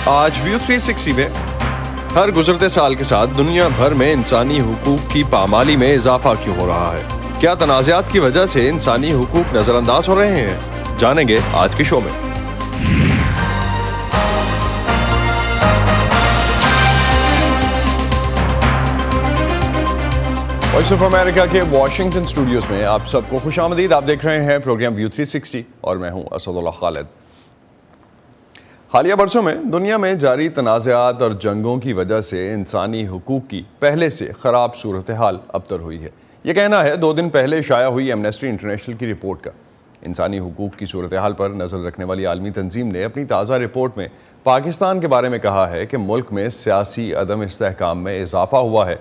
آج ویو 360 میں ہر گزرتے سال کے ساتھ دنیا بھر میں انسانی حقوق کی پامالی میں اضافہ کیوں ہو رہا ہے؟ کیا تنازعات کی وجہ سے انسانی حقوق نظر انداز ہو رہے ہیں؟ جانیں گے آج کے شو میں۔ وائس آف امریکہ کے واشنگٹن اسٹوڈیوز میں آپ سب کو خوش آمدید۔ آپ دیکھ رہے ہیں پروگرام ویو 360 اور میں ہوں اسد اللہ خالد۔ حالیہ برسوں میں دنیا میں جاری تنازعات اور جنگوں کی وجہ سے انسانی حقوق کی پہلے سے خراب صورتحال ابتر ہوئی ہے۔ یہ کہنا ہے 2 دن پہلے شائع ہوئی ایمنسٹی انٹرنیشنل کی رپورٹ کا۔ انسانی حقوق کی صورتحال پر نظر رکھنے والی عالمی تنظیم نے اپنی تازہ رپورٹ میں پاکستان کے بارے میں کہا ہے کہ ملک میں سیاسی عدم استحکام میں اضافہ ہوا ہے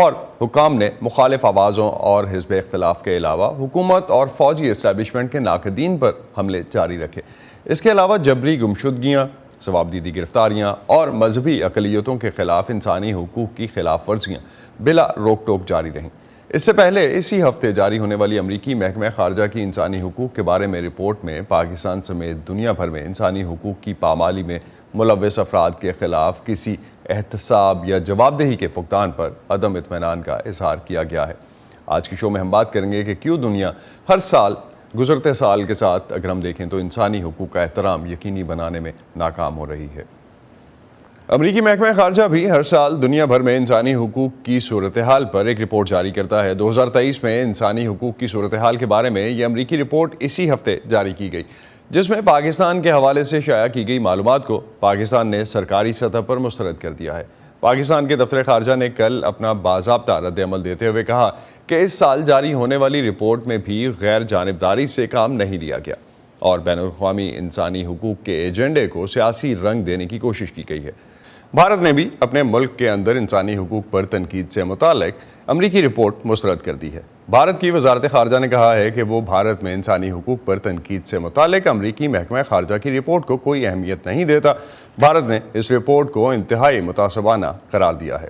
اور حکام نے مخالف آوازوں اور حزب اختلاف کے علاوہ حکومت اور فوجی اسٹیبلشمنٹ کے ناقدین پر حملے جاری رکھے۔ اس کے علاوہ جبری گمشدگیاں، ثوابدیدی گرفتاریاں اور مذہبی اقلیتوں کے خلاف انسانی حقوق کی خلاف ورزیاں بلا روک ٹوک جاری رہیں۔ اس سے پہلے اسی ہفتے جاری ہونے والی امریکی محکمہ خارجہ کی انسانی حقوق کے بارے میں رپورٹ میں پاکستان سمیت دنیا بھر میں انسانی حقوق کی پامالی میں ملوث افراد کے خلاف کسی احتساب یا جواب دہی کے فقدان پر عدم اطمینان کا اظہار کیا گیا ہے۔ آج کی شو میں ہم بات کریں گے کہ کیوں دنیا ہر سال گزرتے سال کے ساتھ اگر ہم دیکھیں تو انسانی حقوق کا احترام یقینی بنانے میں ناکام ہو رہی ہے۔ امریکی محکمہ خارجہ بھی ہر سال دنیا بھر میں انسانی حقوق کی صورتحال پر ایک رپورٹ جاری کرتا ہے۔ 2023 میں انسانی حقوق کی صورتحال کے بارے میں یہ امریکی رپورٹ اسی ہفتے جاری کی گئی، جس میں پاکستان کے حوالے سے شائع کی گئی معلومات کو پاکستان نے سرکاری سطح پر مسترد کر دیا ہے۔ پاکستان کے دفتر خارجہ نے کل اپنا باضابطہ رد عمل دیتے ہوئے کہا کہ اس سال جاری ہونے والی رپورٹ میں بھی غیر جانبداری سے کام نہیں لیا گیا اور بین الاقوامی انسانی حقوق کے ایجنڈے کو سیاسی رنگ دینے کی کوشش کی گئی ہے۔ بھارت نے بھی اپنے ملک کے اندر انسانی حقوق پر تنقید سے متعلق امریکی رپورٹ مسترد کر دی ہے۔ بھارت کی وزارت خارجہ نے کہا ہے کہ وہ بھارت میں انسانی حقوق پر تنقید سے متعلق امریکی محکمہ خارجہ کی رپورٹ کو کوئی اہمیت نہیں دیتا۔ بھارت نے اس رپورٹ کو انتہائی متعصبانہ قرار دیا ہے۔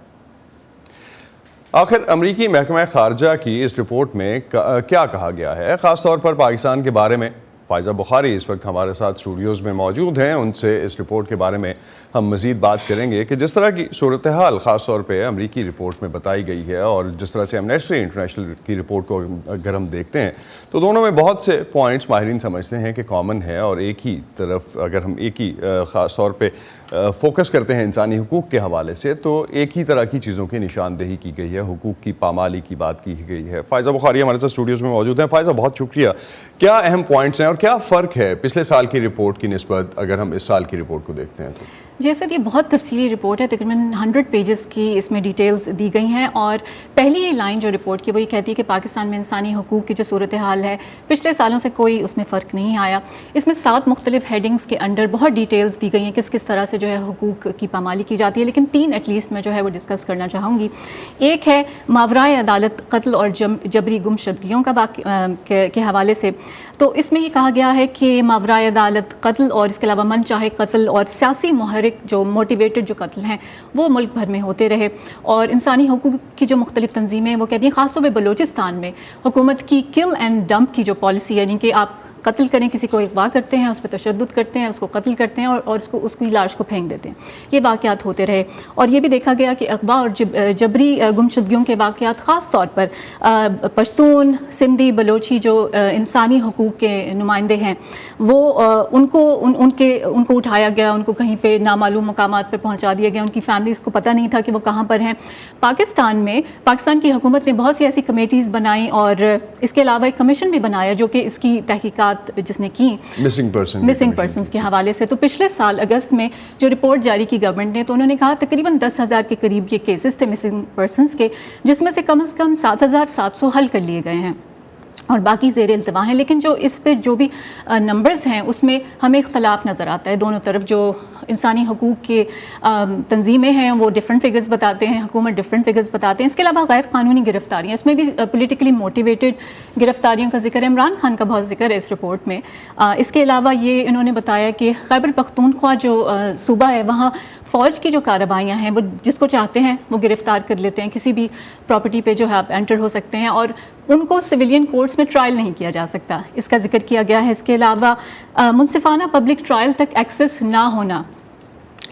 آخر امریکی محکمہ خارجہ کی اس رپورٹ میں کیا کہا گیا ہے؟ خاص طور پر پاکستان کے بارے میں فائزہ بخاری اس وقت ہمارے ساتھ اسٹوڈیوز میں موجود ہیں۔ ان سے اس رپورٹ کے بارے میں ہم مزید بات کریں گے کہ جس طرح کی صورتحال خاص طور پہ امریکی رپورٹ میں بتائی گئی ہے اور جس طرح سے ایمنسٹی انٹرنیشنل کی رپورٹ کو اگر ہم دیکھتے ہیں تو دونوں میں بہت سے پوائنٹس ماہرین سمجھتے ہیں کہ کامن ہے، اور ایک ہی طرف اگر ہم ایک ہی خاص طور پہ فوکس کرتے ہیں انسانی حقوق کے حوالے سے تو ایک ہی طرح کی چیزوں کی نشاندہی کی گئی ہے، حقوق کی پامالی کی بات کی گئی ہے۔ فائزہ بخاری ہمارے ساتھ اسٹوڈیوز میں موجود ہیں۔ فائزہ، بہت شکریہ۔ کیا اہم پوائنٹس ہیں اور کیا فرق ہے پچھلے سال کی رپورٹ کی نسبت اگر ہم اس سال کی رپورٹ کو دیکھتے ہیں تو؟ جی اسد، یہ بہت تفصیلی رپورٹ ہے، تقریباً 100 پیجز کی اس میں ڈیٹیلز دی گئی ہیں، اور پہلی لائن جو رپورٹ کی وہ یہ کہتی ہے کہ پاکستان میں انسانی حقوق کی جو صورتحال ہے پچھلے سالوں سے کوئی اس میں فرق نہیں آیا۔ اس میں 7 مختلف ہیڈنگز کے انڈر بہت ڈیٹیلز دی گئی ہیں کس طرح سے جو ہے حقوق کی پامالی کی جاتی ہے، لیکن 3 ایٹ لیسٹ میں جو ہے وہ ڈسکس کرنا چاہوں گی۔ ایک ہے ماورائے عدالت قتل اور جبری گمشدگیوں کے حوالے سے، تو اس میں یہ کہا گیا ہے کہ ماورائے عدالت قتل اور اس کے علاوہ من چاہے قتل اور سیاسی محرک جو موٹیویٹڈ جو قتل ہیں وہ ملک بھر میں ہوتے رہے، اور انسانی حقوق کی جو مختلف تنظیمیں وہ کہتی ہیں خاص طور پہ بلوچستان میں حکومت کی کل اینڈ ڈمپ کی جو پالیسی ہے، یعنی کہ آپ قتل کریں، کسی کو اغوا کرتے ہیں، اس پہ تشدد کرتے ہیں، اس کو قتل کرتے ہیں اور اس کی لاش کو پھینک دیتے ہیں، یہ واقعات ہوتے رہے۔ اور یہ بھی دیکھا گیا کہ اغوا اور جبری گمشدگیوں کے واقعات خاص طور پر پشتون، سندھی، بلوچی جو انسانی حقوق کے نمائندے ہیں وہ ان کو اٹھایا گیا، ان کو کہیں پہ نامعلوم مقامات پر پہنچا دیا گیا، ان کی فیملیز کو پتہ نہیں تھا کہ وہ کہاں پر ہیں۔ پاکستان کی حکومت نے بہت سی ایسی کمیٹیز بنائیں اور اس کے علاوہ ایک کمیشن بھی بنایا جو کہ اس کی تحقیقات جس نے کی مسنگ پرسنز کے حوالے سے۔ تو پچھلے سال اگست میں جو رپورٹ جاری کی گورنمنٹ نے تو انہوں نے کہا تقریباً 10,000 کے قریب یہ کیسز تھے مسنگ پرسنز کے، جس میں سے کم از کم 7,700 حل کر لیے گئے ہیں اور باقی زیر التوا ہیں۔ لیکن جو اس پہ جو بھی نمبرز ہیں اس میں ہمیں اختلاف نظر آتا ہے دونوں طرف۔ جو انسانی حقوق کے تنظیمیں ہیں وہ ڈفرینٹ فگرز بتاتے ہیں، حکومت ڈفرینٹ فگرز بتاتے ہیں۔ اس کے علاوہ غیر قانونی گرفتاریاں، اس میں بھی پولیٹیکلی موٹیویٹڈ گرفتاریوں کا ذکر ہے، عمران خان کا بہت ذکر ہے اس رپورٹ میں۔ اس کے علاوہ یہ انہوں نے بتایا کہ خیبر پختونخوا جو صوبہ ہے وہاں فوج کی جو کارروائیاں ہیں وہ جس کو چاہتے ہیں وہ گرفتار کر لیتے ہیں، کسی بھی پراپرٹی پہ جو ہے آپ انٹر ہو سکتے ہیں اور ان کو سویلین کورٹس میں ٹرائل نہیں کیا جا سکتا، اس کا ذکر کیا گیا ہے۔ اس کے علاوہ منصفانہ پبلک ٹرائل تک ایکسیس نہ ہونا،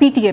PTA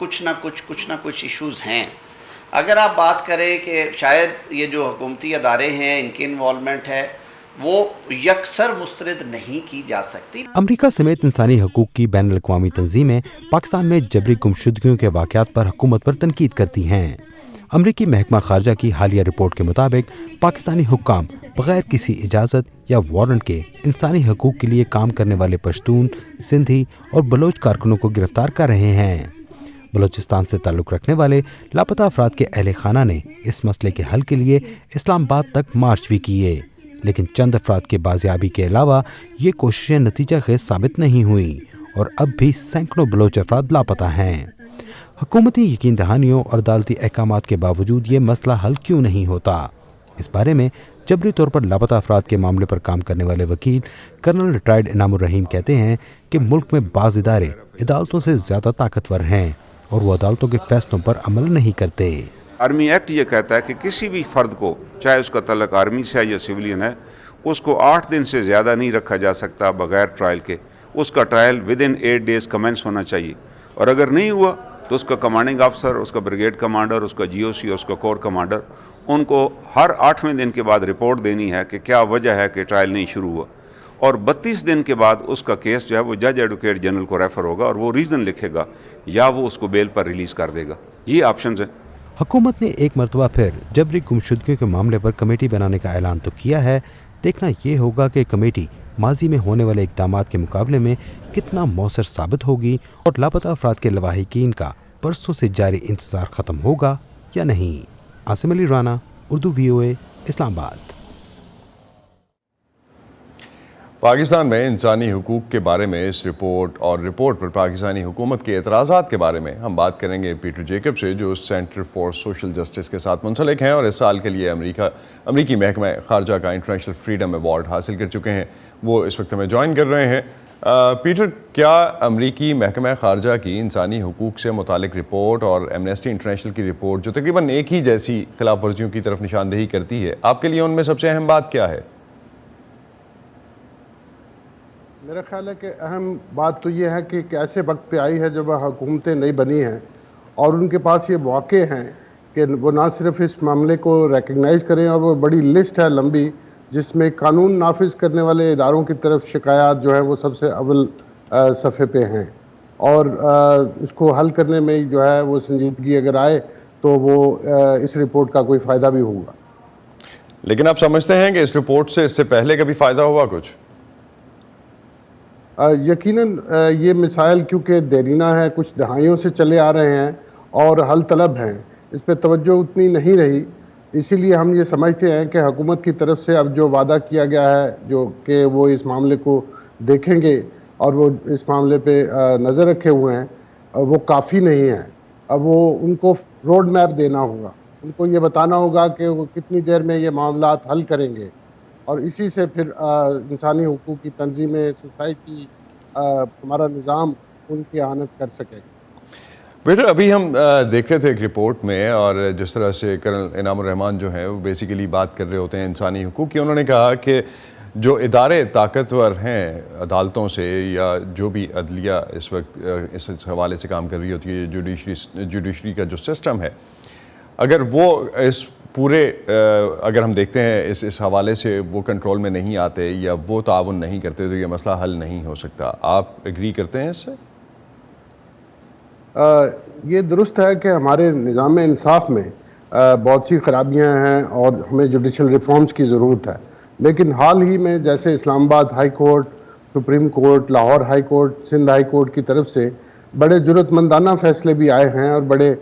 کچھ نہ کچھ ایشوز ہیں. اگر آپ بات کریں کہ شاید یہ جو حکومتی ادارے ہیں ان کی انوالومنٹ ہے وہ یکسر مسترد نہیں کی جا سکتی. امریکہ سمیت انسانی حقوق کی بین الاقوامی تنظیمیں پاکستان میں جبری گمشدگیوں کے واقعات پر حکومت پر تنقید کرتی ہیں. امریکی محکمہ خارجہ کی حالیہ رپورٹ کے مطابق پاکستانی حکام بغیر کسی اجازت یا وارنٹ کے انسانی حقوق کے لیے کام کرنے والے پشتون، سندھی اور بلوچ کارکنوں کو گرفتار کر رہے ہیں. بلوچستان سے تعلق رکھنے والے لاپتہ افراد کے اہل خانہ نے اس مسئلے کے حل کے لیے اسلام آباد تک مارچ بھی کیے، لیکن چند افراد کے بازیابی کے علاوہ یہ کوششیں نتیجہ خیز ثابت نہیں ہوئیں اور اب بھی سینکڑوں بلوچ افراد لاپتہ ہیں. حکومتی یقین دہانیوں اور عدالتی احکامات کے باوجود یہ مسئلہ حل کیوں نہیں ہوتا؟ اس بارے میں جبری طور پر لاپتہ افراد کے معاملے پر کام کرنے والے وکیل کرنل ریٹائرڈ انعام الرحیم کہتے ہیں کہ ملک میں بعض ادارے عدالتوں سے زیادہ طاقتور ہیں اور وہ عدالتوں کے فیصلوں پر عمل نہیں کرتے. آرمی ایکٹ یہ کہتا ہے کہ کسی بھی فرد کو، چاہے اس کا تعلق آرمی سے ہے یا سویلین ہے، اس کو 8 دن سے زیادہ نہیں رکھا جا سکتا بغیر ٹرائل کے. اس کا ٹرائل ودن 8 days کمنس ہونا چاہیے، اور اگر نہیں ہوا تو اس کا کمانڈنگ آفسر، اس کا بریگیڈ کمانڈر، اس کا جی او سی اور اس کا کور کمانڈر ان کو ہر 8ویں دن کے بعد رپورٹ دینی ہے کہ کیا وجہ ہے کہ ٹرائل نہیں شروع ہوا، اور 32 دن کے بعد اس کا کیس جو ہے وہ جج ایڈوکیٹ جنرل کو ریفر ہوگا اور وہ ریزن لکھے گا یا وہ اس کو بیل پر ریلیز کر دے گا. یہ آپشنز ہیں. حکومت نے ایک مرتبہ پھر جبری گمشدگیوں کے معاملے پر کمیٹی بنانے کا اعلان تو کیا ہے. دیکھنا یہ ہوگا کہ کمیٹی ماضی میں ہونے والے اقدامات کے مقابلے میں کتنا مؤثر ثابت ہوگی اور لاپتہ افراد کے لواحقین کا برسوں سے جاری انتظار ختم ہوگا یا نہیں. عاصم علی رانا، اردو VOA، اسلام آباد. پاکستان میں انسانی حقوق کے بارے میں اس رپورٹ اور رپورٹ پر پاکستانی حکومت کے اعتراضات کے بارے میں ہم بات کریں گے پیٹر جیکب سے، جو سینٹر فار سوشل جسٹس کے ساتھ منسلک ہیں اور اس سال کے لیے امریکی محکمہ خارجہ کا انٹرنیشنل فریڈم ایوارڈ حاصل کر چکے ہیں. وہ اس وقت ہمیں جوائن کر رہے ہیں. پیٹر، کیا امریکی محکمہ خارجہ کی انسانی حقوق سے متعلق رپورٹ اور ایمنسٹی انٹرنیشنل کی رپورٹ جو تقریباً ایک ہی جیسی خلاف ورزیوں کی طرف نشاندہی کرتی ہے، آپ کے لیے ان میں سب سے اہم بات کیا ہے؟ میرا خیال ہے کہ اہم بات تو یہ ہے کہ ایک ایسے وقت پہ آئی ہے جب حکومتیں نئی بنی ہیں اور ان کے پاس یہ مواقع ہیں کہ وہ نہ صرف اس معاملے کو ریکگنائز کریں، اور وہ بڑی لسٹ ہے لمبی جس میں قانون نافذ کرنے والے اداروں کی طرف شکایات جو ہیں وہ سب سے اول صفحے پہ ہیں، اور اس کو حل کرنے میں جو ہے وہ سنجیدگی اگر آئے تو وہ اس رپورٹ کا کوئی فائدہ بھی ہوگا. لیکن آپ سمجھتے ہیں کہ اس رپورٹ سے اس سے پہلے کبھی فائدہ ہوا کچھ؟ یقیناً یہ مسائل کیونکہ دیرینہ ہے، کچھ دہائیوں سے چلے آ رہے ہیں اور حل طلب ہیں، اس پہ توجہ اتنی نہیں رہی. اسی لیے ہم یہ سمجھتے ہیں کہ حکومت کی طرف سے اب جو وعدہ کیا گیا ہے جو کہ وہ اس معاملے کو دیکھیں گے اور وہ اس معاملے پہ نظر رکھے ہوئے ہیں، وہ کافی نہیں ہے. اب وہ ان کو روڈ میپ دینا ہوگا، ان کو یہ بتانا ہوگا کہ وہ کتنی دیر میں یہ معاملات حل کریں گے، اور اسی سے پھر انسانی حقوق کی تنظیمیں، سوسائٹی، ہمارا نظام ان کی اعانت کر سکے. بیٹر، ابھی ہم دیکھ رہے تھے ایک رپورٹ میں، اور جس طرح سے کرنل انعام الرحمان جو ہیں وہ بیسیکلی بات کر رہے ہوتے ہیں انسانی حقوق کی. انہوں نے کہا کہ جو ادارے طاقتور ہیں عدالتوں سے یا جو بھی عدلیہ اس وقت اس حوالے سے کام کر رہی ہوتی ہے، جوڈیشری کا جو سسٹم ہے، اگر وہ اس پورے اگر ہم دیکھتے ہیں اس حوالے سے وہ کنٹرول میں نہیں آتے یا وہ تعاون نہیں کرتے تو یہ مسئلہ حل نہیں ہو سکتا. آپ ایگری کرتے ہیں اس سے؟ یہ درست ہے کہ ہمارے نظام انصاف میں بہت سی خرابیاں ہیں اور ہمیں جوڈیشل ریفارمز کی ضرورت ہے، لیکن حال ہی میں جیسے اسلام آباد high court, supreme court, Lahore high court, Sindh high court کی طرف سے بڑے جرأت مندانہ فیصلے بھی آئے ہیں اور بڑے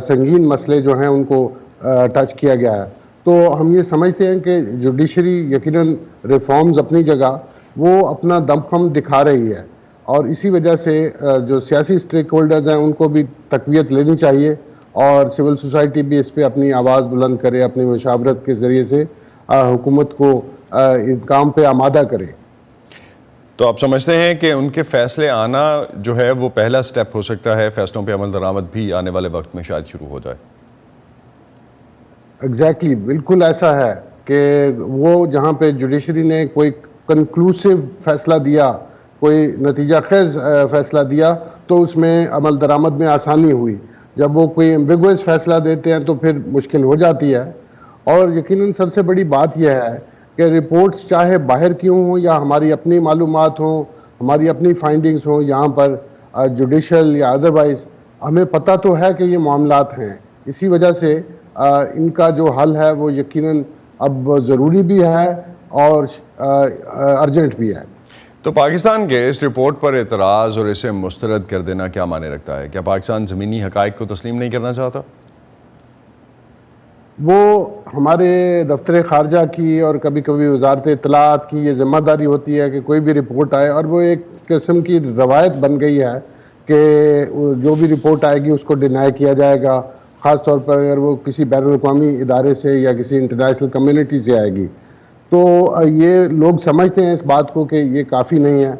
سنگین مسئلے جو ہیں ان کو ٹچ کیا گیا ہے. تو ہم یہ سمجھتے ہیں کہ جوڈیشری یقیناً ریفارمز اپنی جگہ وہ اپنا دمخم دکھا رہی ہے، اور اسی وجہ سے جو سیاسی سٹیک ہولڈرز ہیں ان کو بھی تقویت لینی چاہیے اور سول سوسائٹی بھی اس پہ اپنی آواز بلند کرے، اپنی مشاورت کے ذریعے سے حکومت کو کام پہ آمادہ کرے. تو آپ سمجھتے ہیں کہ ان کے فیصلے آنا جو ہے وہ پہلا سٹیپ ہو سکتا ہے، فیصلوں پہ عمل درآمد بھی آنے والے وقت میں شاید شروع ہو جائے؟ ایگزیکٹلی، بالکل ایسا ہے کہ وہ جہاں پہ جوڈیشری نے کوئی کنکلوسیو فیصلہ دیا، کوئی نتیجہ خیز فیصلہ دیا تو اس میں عمل درآمد میں آسانی ہوئی. جب وہ کوئی ایمبیگوس فیصلہ دیتے ہیں تو پھر مشکل ہو جاتی ہے. اور یقیناً سب سے بڑی بات یہ ہے کہ رپورٹس چاہے باہر کیوں ہوں یا ہماری اپنی معلومات ہوں, ہماری اپنی فائنڈنگز ہوں یہاں پر جوڈیشل یا ادروائز, ہمیں پتہ تو ہے کہ یہ معاملات ہیں. اسی وجہ سے ان کا جو حل ہے وہ یقیناً اب ضروری بھی ہے اور ارجنٹ بھی ہے. تو پاکستان کے اس رپورٹ پر اعتراض اور اسے مسترد کر دینا کیا معنی رکھتا ہے؟ کیا پاکستان زمینی حقائق کو تسلیم نہیں کرنا چاہتا؟ وہ ہمارے دفتر خارجہ کی اور کبھی کبھی وزارت اطلاعات کی یہ ذمہ داری ہوتی ہے کہ کوئی بھی رپورٹ آئے, اور وہ ایک قسم کی روایت بن گئی ہے کہ جو بھی رپورٹ آئے گی اس کو ڈینائی کیا جائے گا, خاص طور پر اگر وہ کسی بین الاقوامی ادارے سے یا کسی انٹرنیشنل کمیونٹی سے آئے گی. تو یہ لوگ سمجھتے ہیں اس بات کو کہ یہ کافی نہیں ہے.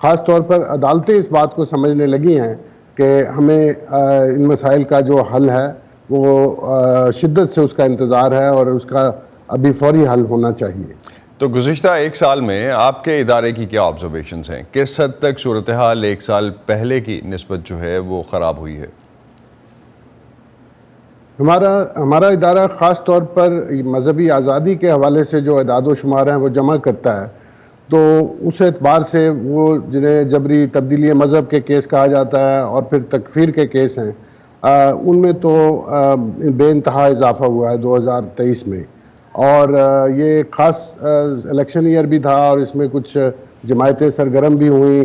خاص طور پر عدالتیں اس بات کو سمجھنے لگی ہیں کہ ہمیں ان مسائل کا جو حل ہے وہ شدت سے اس کا انتظار ہے اور اس کا ابھی فوری حل ہونا چاہیے. تو گزشتہ ایک سال میں آپ کے ادارے کی کیا آبزرویشنز ہیں؟ کس حد تک صورتحال ایک سال پہلے کی نسبت جو ہے وہ خراب ہوئی ہے؟ ہمارا ادارہ خاص طور پر مذہبی آزادی کے حوالے سے جو اعداد و شمار ہیں وہ جمع کرتا ہے. تو اس اعتبار سے وہ جنہیں جبری تبدیلی مذہب کے کیس کہا جاتا ہے اور پھر تکفیر کے کیس ہیں, ان میں تو بے انتہا اضافہ ہوا ہے 2023 میں. اور یہ خاص الیکشن ایئر بھی تھا اور اس میں کچھ جماعتیں سرگرم بھی ہوئیں,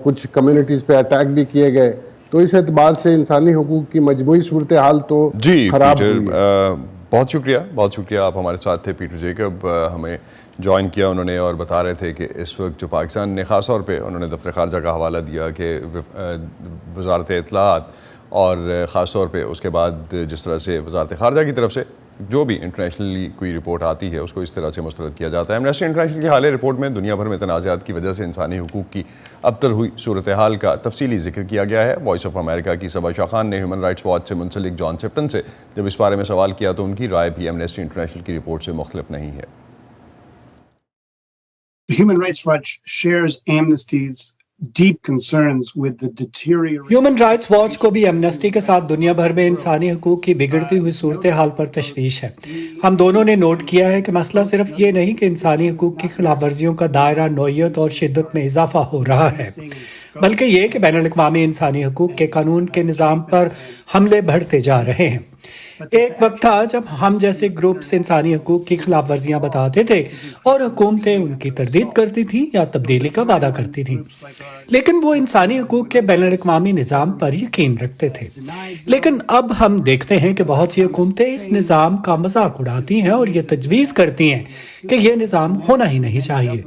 کچھ کمیونٹیز پہ اٹیک بھی کیے گئے. تو اس اعتبار سے انسانی حقوق کی مجموعی صورتحال تو خراب ہوئی ہے. بہت شکریہ آپ ہمارے ساتھ تھے. پیٹر جیکب ہمیں جوائن کیا انہوں نے, اور بتا رہے تھے کہ اس وقت جو پاکستان نے خاص طور پہ انہوں نے دفتر خارجہ کا حوالہ دیا کہ وزارت اطلاعات اور خاص طور پہ اس کے بعد جس طرح سے وزارت خارجہ کی طرف سے جو بھی انٹرنیشنلی کوئی رپورٹ آتی ہے اس کو اس طرح سے مسترد کیا جاتا ہے. ایمنسٹی انٹرنیشنل کی حالیہ رپورٹ میں دنیا بھر میں تنازعات کی وجہ سے انسانی حقوق کی ابتر ہوئی صورتحال کا تفصیلی ذکر کیا گیا ہے. وائس آف امریکہ کی صبا شاہ خان نے ہیومن رائٹس واچ سے منسلک جان سفٹن سے جب اس بارے میں سوال کیا تو ان کی رائے بھی ایمنسٹی انٹرنیشنل کی رپورٹ سے مختلف نہیں ہے. Human Rights Watch shares Amnesty's deep concerns with the deterioration. Human rights watch کو بھی ایمنسٹی کے ساتھ دنیا بھر میں انسانی حقوق کی بگڑتی ہوئی صورتحال پر تشویش ہے. ہم دونوں نے نوٹ کیا ہے کہ مسئلہ صرف یہ نہیں کہ انسانی حقوق کی خلاف ورزیوں کا دائرہ نوعیت اور شدت میں اضافہ ہو رہا ہے, بلکہ یہ کہ بین الاقوامی انسانی حقوق کے قانون کے نظام پر حملے بڑھتے جا رہے ہیں. ایک وقت تھا جب ہم جیسے گروپس انسانی حقوق کی خلاف ورزیاں بتاتے تھے اور حکومتیں ان کی تردید کرتی تھیں یا تبدیلی کا وعدہ کرتی تھیں, لیکن وہ انسانی حقوق کے بین الاقوامی نظام پر یقین رکھتے تھے. لیکن اب ہم دیکھتے ہیں کہ بہت سی حکومتیں اس نظام کا مذاق اڑاتی ہیں اور یہ تجویز کرتی ہیں کہ یہ نظام ہونا ہی نہیں چاہیے.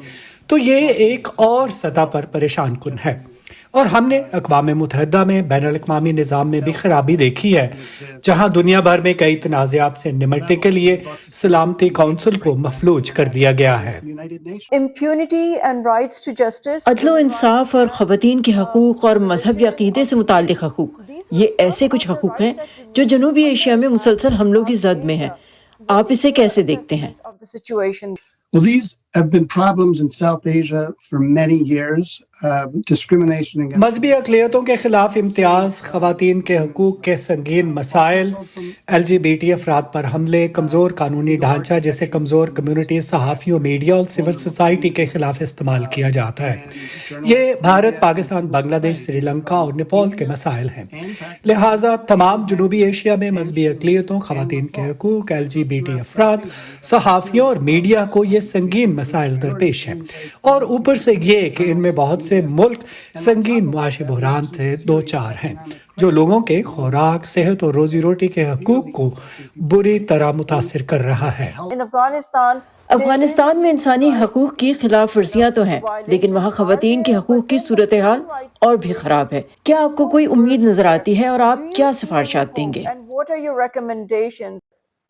تو یہ ایک اور سطح پر پریشان کن ہے, اور ہم نے اقوام متحدہ میں بین الاقوامی نظام میں بھی خرابی دیکھی ہے, جہاں دنیا بھر میں کئی تنازعات سے نمٹنے کے لیے سلامتی کونسل کو مفلوج کر دیا گیا ہے. عدل و انصاف اور خواتین کے حقوق اور مذہب یا عقیدے سے متعلق حقوق, یہ ایسے کچھ حقوق ہیں جو جنوبی ایشیا میں مسلسل حملوں کی زد میں ہیں. آپ اسے کیسے دیکھتے ہیں؟ Well, these have been problems in South Asia for many years. Discrimination against مذہبی اقلیتوں کے خلاف امتیاز, خواتین کے حقوق کے سنگین مسائل, LGBT افراد پر حملے, کمزور قانونی ڈھانچہ جسے کمزور کمیونٹی, صحافیوں, میڈیا اور سول سوسائٹی کے خلاف استعمال کیا جاتا ہے. یہ بھارت, پاکستان, بنگلہ دیش, سری لنکا اور نیپال کے مسائل ہیں. لہٰذا تمام جنوبی ایشیا میں مذہبی اقلیتوں, خواتین کے حقوق, LGBT افراد, صحافیوں اور میڈیا کو یہ سنگین مسائل درپیش ہیں. اور اوپر سے یہ کہ ان میں بہت سے ملک سنگین معاشی بحران سے دو چار ہیں جو لوگوں کے خوراک, صحت اور روزی روٹی کے حقوق کو بری طرح متاثر کر رہا ہے. افغانستان میں انسانی حقوق کی خلاف ورزیاں تو ہیں, لیکن وہاں خواتین کے حقوق کی صورتحال اور بھی خراب ہے. کیا آپ کو کوئی امید نظر آتی ہے اور آپ کیا سفارشات دیں گے؟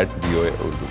@VOA Urdu।